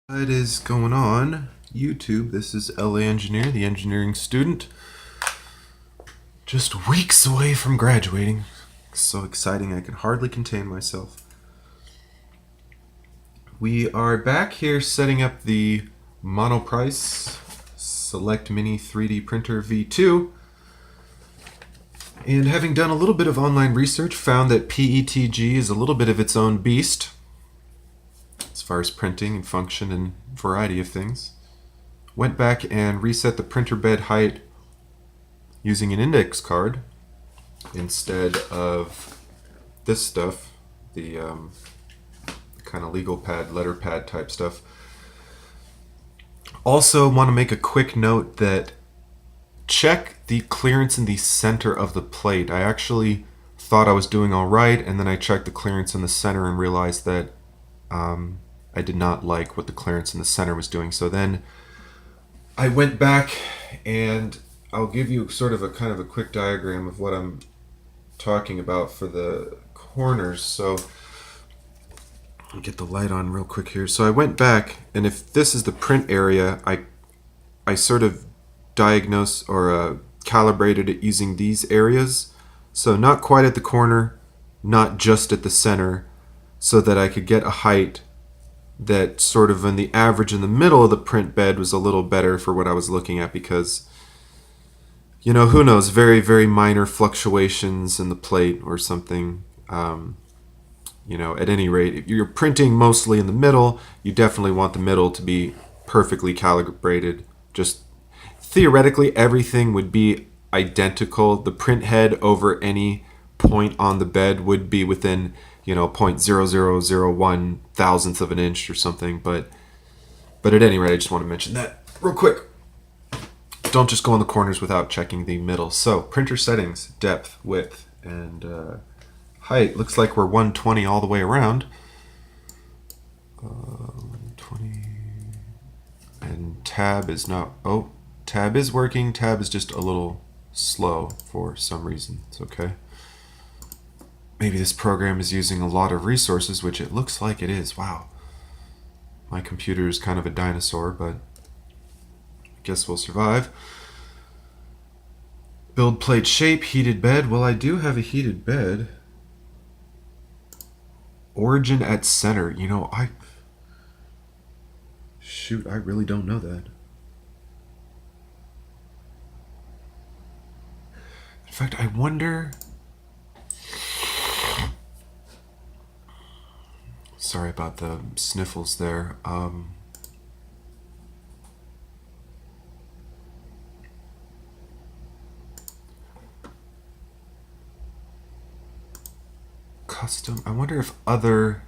What is going on, YouTube? This is LA Engineer, the engineering student. Just weeks away from graduating. So exciting, I can hardly contain myself. We are back here setting up the Monoprice Select Mini 3D Printer V2. And having done a little bit of online research, found that PETG is a little bit of its own beast as far as printing and function and variety of things. Went back and reset the printer bed height using an index card instead of this stuff, the kind of legal pad, letter pad type stuff. Also want to make a quick note that check the clearance in the center of the plate. I actually thought I was doing all right, and then I checked the clearance in the center and realized that I did not like what the clearance in the center was doing. So then I went back, and I'll give you sort of a kind of a quick diagram of what I'm talking about for the corners. So I'll get the light on real quick here. So I went back, and if this is the print area, I sort of diagnosed or calibrated it using these areas. So not quite at the corner, not just at the center, so that I could get a height that sort of in the average in the middle of the print bed was a little better for what I was looking at, because, you know, who knows, very, very minor fluctuations in the plate or something. You know, at any rate, if you're printing mostly in the middle, you definitely want the middle to be perfectly calibrated. Just theoretically, everything would be identical. The print head over any point on the bed would be within, you know, 0.0001 thousandth of an inch or something. But at any rate, I just want to mention that real quick. Don't just go on the corners without checking the middle. So printer settings, depth, width, and height. Looks like we're 120 all the way around. 120. And tab is not... Oh, tab is working. Tab is just a little slow for some reason. It's okay. Maybe this program is using a lot of resources, which it looks like it is. Wow. My computer is kind of a dinosaur, but I guess we'll survive. Build plate shape, heated bed. Well, I do have a heated bed. Origin at center. You know, Shoot, I really don't know that. In fact, I wonder... Sorry about the sniffles there. Custom. I wonder if other...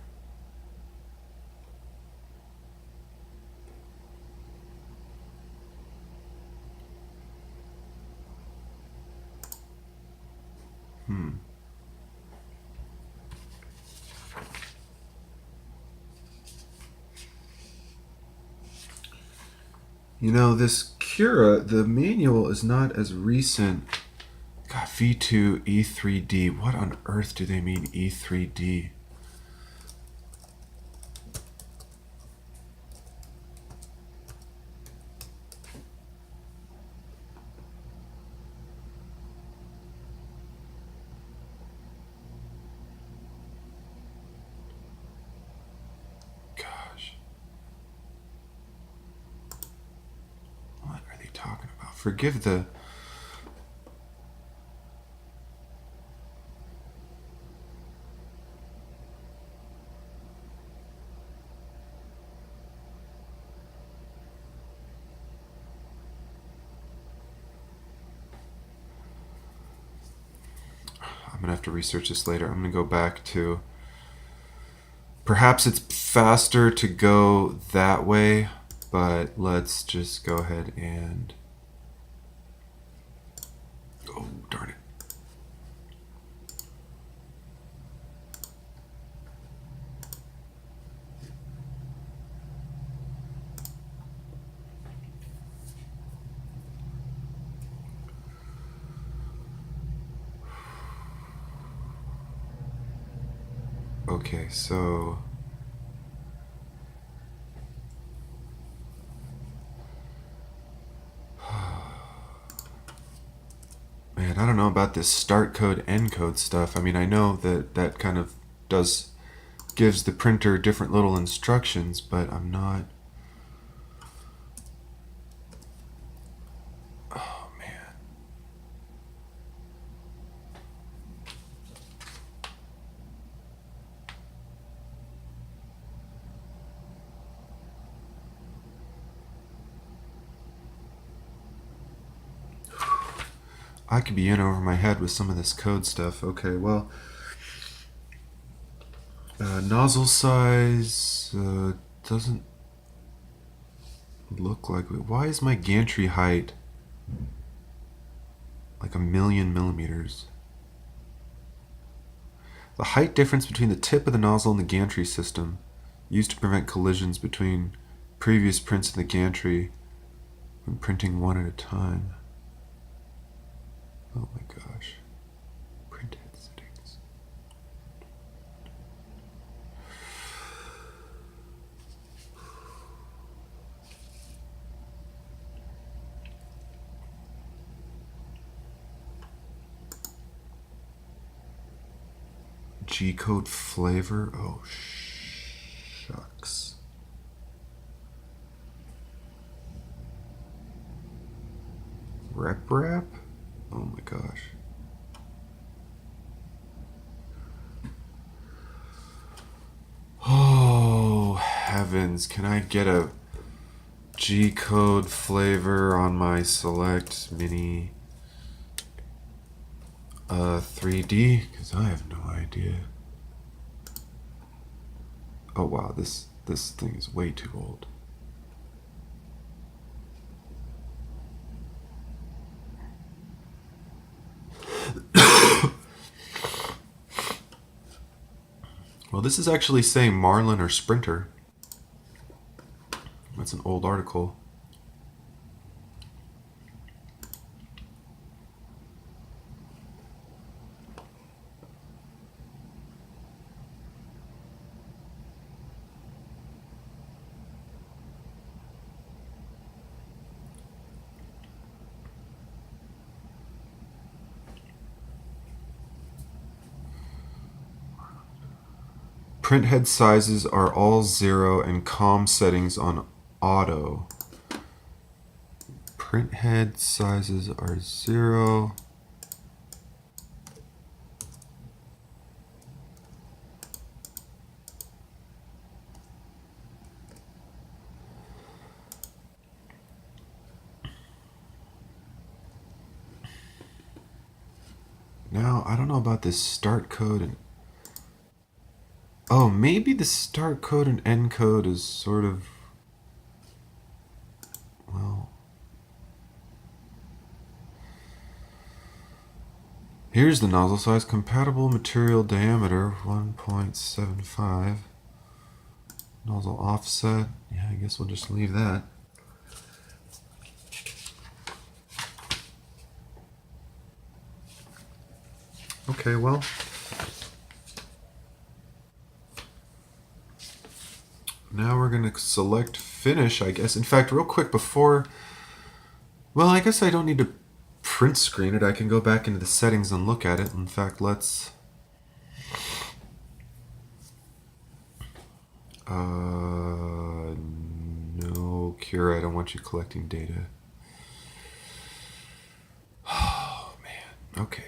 You know, this Cura, the manual is not as recent. God, V2 E3D. What on earth do they mean E3D? Gosh. What are they talking about? Forgive the... I'm going to have to research this later. I'm going to go back to... Perhaps it's faster to go that way, but let's just go ahead and... Oh, darn it. Okay, so Man, I don't know about this start code, end code stuff. I mean, I know that that kind of gives the printer different little instructions, but I'm not. Oh man. I could be in over my head with some of this code stuff. Okay, well, nozzle size doesn't look like. Why is my gantry height like 1,000,000 millimeters? The height difference between the tip of the nozzle and the gantry system, used to prevent collisions between previous prints in the gantry when printing one at a time. Oh my gosh. Printhead settings. GCode Flavor. Oh, shucks. Rep? Oh my gosh. Oh, heavens. Can I get a GCode Flavor on my Select Mini 3D? Because I have no idea. Oh wow, this thing is way too old. Well, this is actually saying Marlin or Sprinter. That's an old article. Printhead sizes are all 0 and COM settings on auto. Printhead sizes are 0. Now, I don't know about this start code and oh, maybe the start code and end code is sort of, well, here's the nozzle size, compatible material diameter 1.75, nozzle offset, yeah, I guess we'll just leave that. Okay, well, now we're going to select finish, I guess. In fact, real quick before, well, I guess I don't need to print screen it. I can go back into the settings and look at it. In fact, let's, no, Cura, I don't want you collecting data. Oh, man, okay.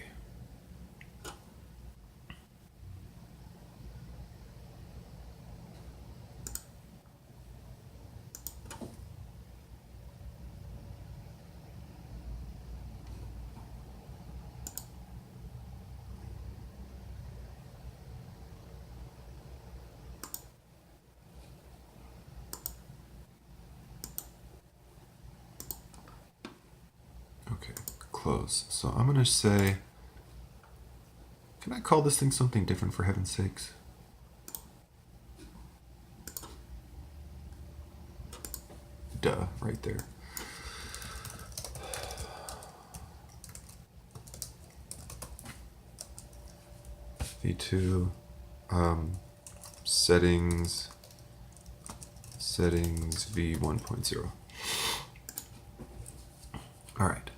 Close. So I'm going to say, can I call this thing something different for heaven's sakes? Duh, right there. V2, settings V1.0. All right.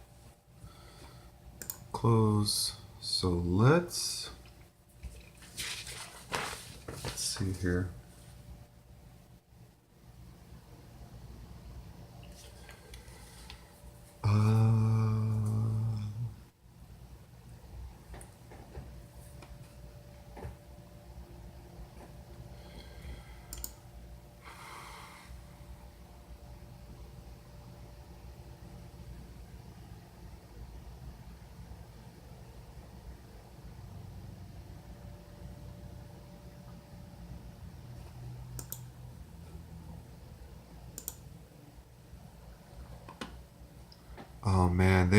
close. So let's see here. Oh man,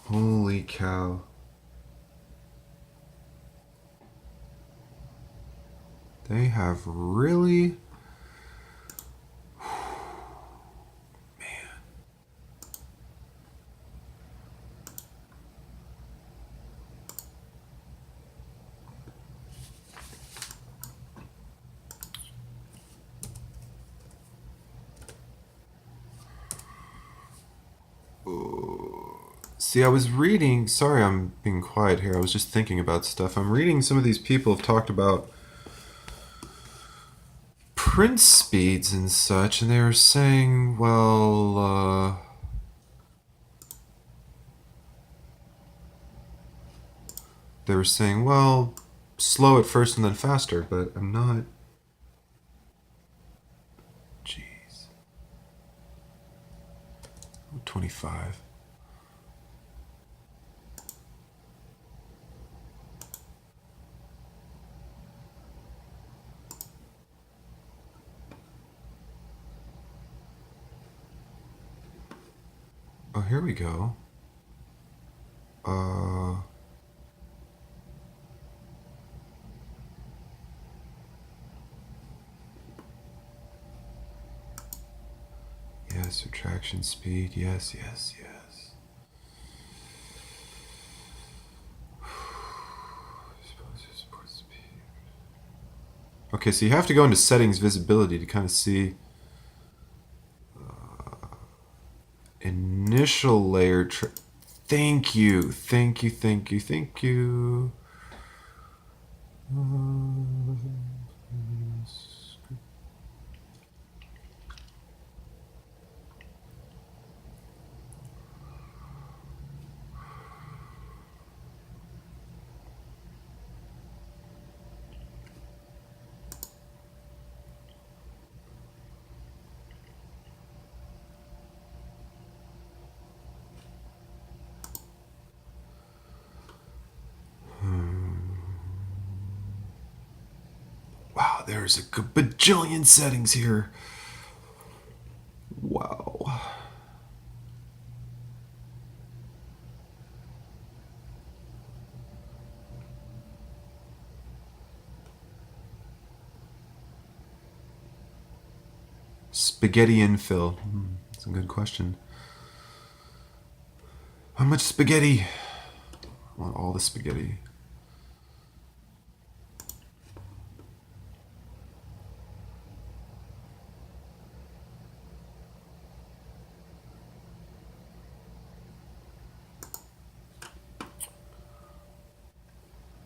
holy cow. They have really, man. See, I was reading, sorry I'm being quiet here, I was just thinking about stuff. I'm reading some of these people have talked about print speeds and such, and they were saying, well, they were saying, well, slow at first and then faster, but I'm not. Jeez. 25. Oh, here we go. Yes, retraction speed. Yes, yes, yes. Okay, so you have to go into settings visibility to kind of see initial layer. Thank you, thank you, thank you, thank you. Wow, there's a bajillion settings here. Wow. Spaghetti infill. That's a good question. How much spaghetti? I want all the spaghetti.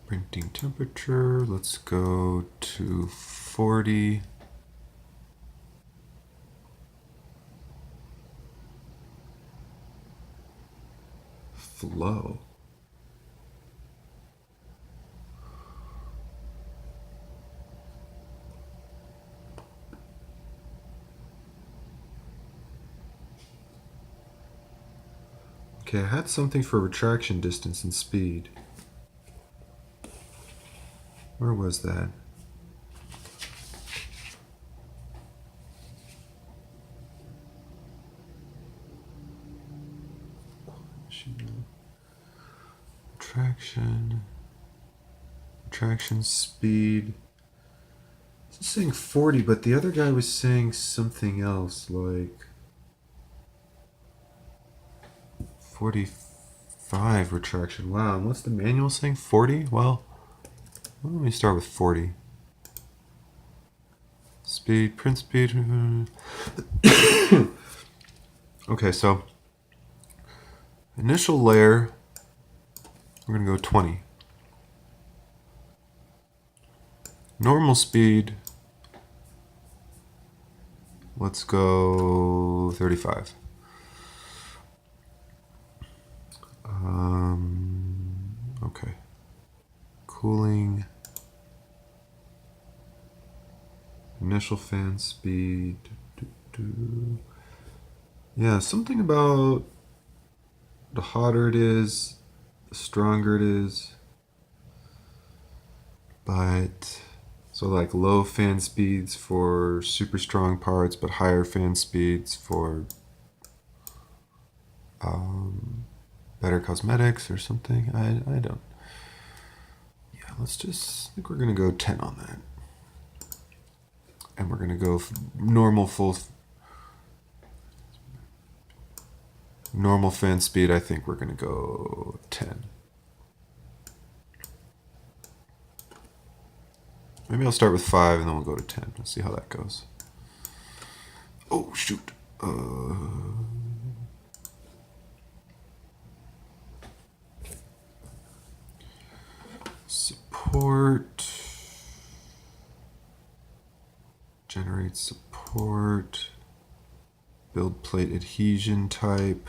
Printing temperature, let's go to 40. Flow. Okay, I had something for retraction distance and speed. Where was that? Retraction speed. It's saying 40, but the other guy was saying something else, like 45 retraction. Wow, and what's the manual saying? 40? Well, let me start with 40. Speed, print speed. Okay, so Initial layer, we're going to go 20. Normal speed, let's go 35. Okay. Cooling. Initial fan speed. Yeah, something about the hotter it is, the stronger it is. But so like low fan speeds for super strong parts, but higher fan speeds for better cosmetics or something. I don't. Yeah, let's just, I think we're gonna go 10 on that, and we're gonna go normal fan speed. I think we're gonna go 10. Maybe I'll start with 5 and then we'll go to 10. Let's see how that goes. Oh shoot. Support. Generate support. Build plate adhesion type.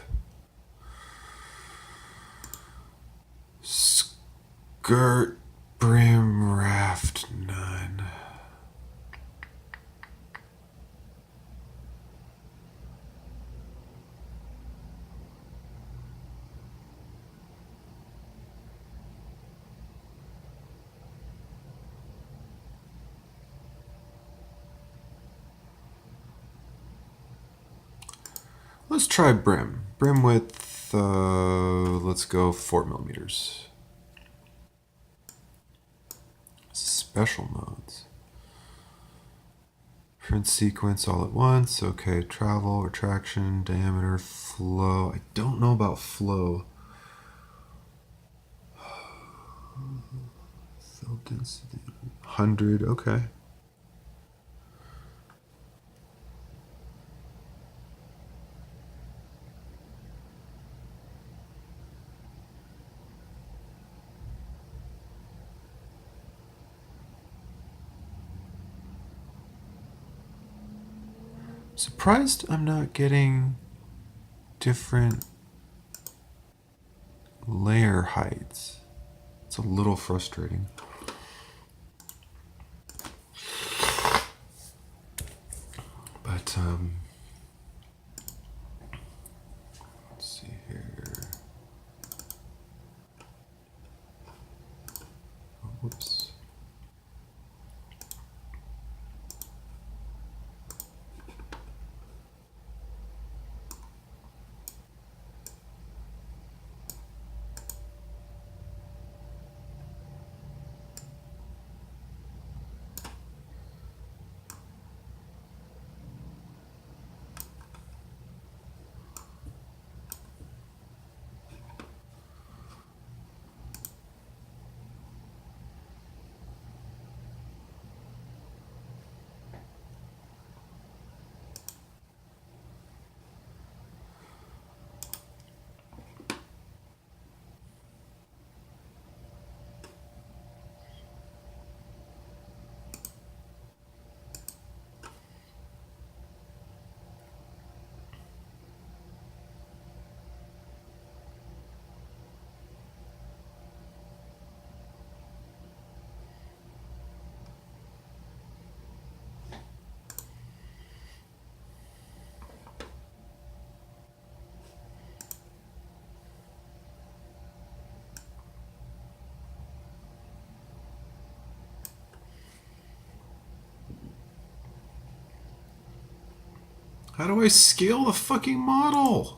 Skirt brim raft none. Let's try brim. Brim width, let's go 4 millimeters. Special modes. Print sequence all at once. Okay, travel, retraction, diameter, flow. I don't know about flow. Fill density, 100, okay. Surprised I'm not getting different layer heights. It's a little frustrating. But let's see here. Oh, whoops. How do I scale the fucking model?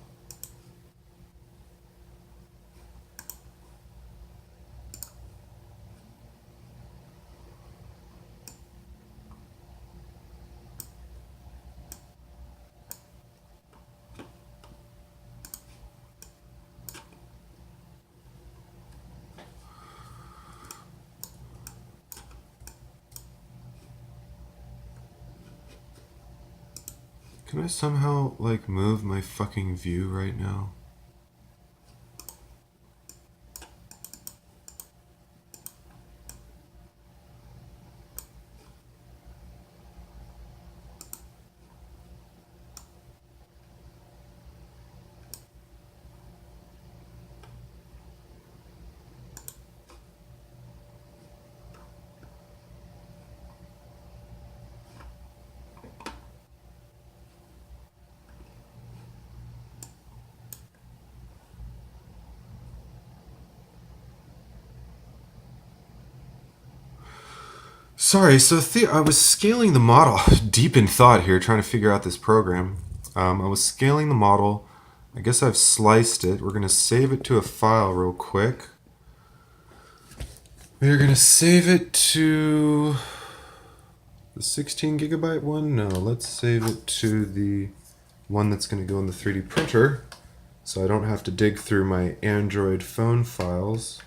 Can I somehow, like, move my fucking view right now? Sorry, so I was scaling the model, deep in thought here, trying to figure out this program. I was scaling the model. I guess I've sliced it. We're going to save it to a file real quick. We're going to save it to the 16 gigabyte one. No, let's save it to the one that's going to go in the 3D printer, so I don't have to dig through my Android phone files.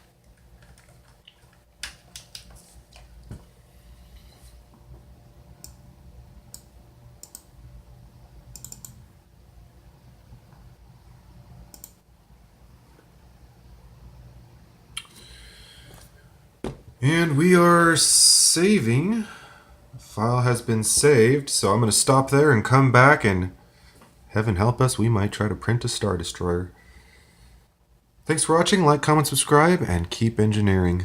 And we are saving. The file has been saved, so I'm going to stop there and come back, and heaven help us, we might try to print a Star Destroyer. Thanks for watching. Like, comment, subscribe, and keep engineering.